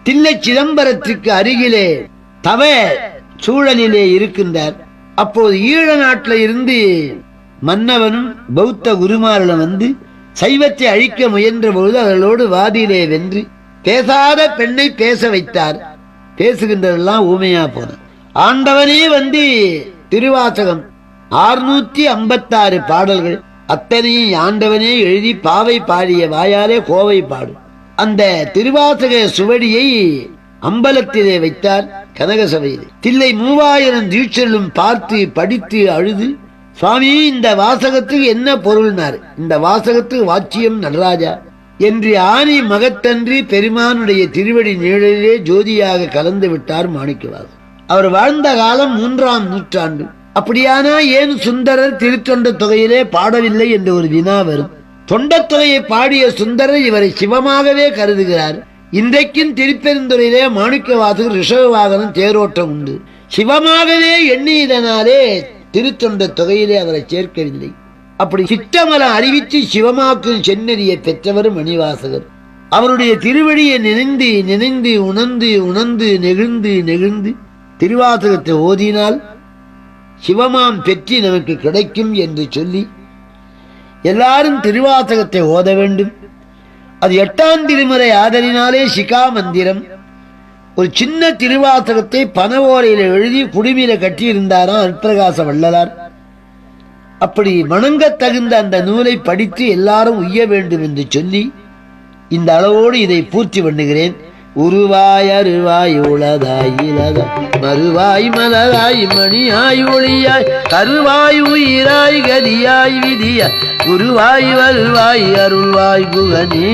தில்லை சிதம்பரத்துக்கு அருகிலே தவ சூழலிலே இருக்கின்றார். அப்போது ஈழ நாட்டில் இருந்து மன்னவனும் பௌத்த குருமாரிடம் வந்து சைவத்தை அழிக்க முயன்ற பொழுது அவர்களோடு வாதியிலே வென்று பேசாத பெண்ணை பேச வைத்தார். பேசுகின்றதெல்லாம் ஊமையா போன. ஆண்டவனே வந்து திருவாசகம் 656 பாடல்கள் அத்தனையும் ஆண்டவனே எழுதி பாவை பாடிய வாயாலே கோவை பாடும். அந்த திருவாசக சுவடியை அம்பலத்திலே வைத்தார் கனகசபையில். தில்லை 3000 தீட்சர்களும் பார்த்து படித்து அழுது, சுவாமி இந்த வாசகத்துக்கு என்ன பொருள்னார்? இந்த வாசகத்துக்கு வாச்சியம் நடராஜா என்று ஆணி மகத்தன்றி பெருமானுடைய திருவடி நிழலிலே ஜோதியாக கலந்து விட்டார் மாணிக்கவாசகர். அவர் வாழ்ந்த காலம் 3ஆம் நூற்றாண்டு. அப்படியானா ஏன் சுந்தரர் திருத்தொண்ட தொகையிலே பாடவில்லை என்று ஒரு வினா வரும். தொண்டத் தொகையை பாடிய சுந்தரர் இவரை சிவமாகவே கருதுகிறார். இன்றைக்கும் திருப்பெருந்துறையிலே மாணிக்கவாசகர் ரிஷப வாகனம் தேரோட்டம் உண்டு. சிவமாகவே எண்ணியதனாலே திருத்தொண்ட தொகையிலே அவரை சேர்க்கவில்லை. அப்படி சித்தமலம் அறிவித்து சிவமாக்கும் செந்நெறியை பெற்றவர் மணிவாசகர். அவருடைய திருவடியை நினைந்து நினைந்து உணர்ந்து உணர்ந்து நெகிழ்ந்து நெகிழ்ந்து திருவாசகத்தை ஓதினால் சிவமாம் பெற்றி நமக்கு கிடைக்கும் என்று சொல்லி எல்லாரும் திருவாசகத்தை ஓத வேண்டும். அது 8ஆம் திருமுறை ஆதலினாலே சிகா மந்திரம். ஒரு சின்ன திருவாசகத்தை பனவோரையில எழுதி குடுமியில கட்டியிருந்தாராம் அருட்பிரகாச வள்ளலார். அப்படி வணங்க தகுந்த அந்த நூலை படித்து எல்லாரும் உய்ய வேண்டும் என்று சொல்லி இந்த அளவோடு இதை பூர்த்தி பண்ணுகிறேன். உருவாய் அருவாய் உளதாய் இலதாய் மறுவாய் மலராய் மணியாய் ஒளியாய் கருவாய் உயிராய் கதியாய் விதியாய் குருவாய் வருவாய் அருள்வாய் குகனே.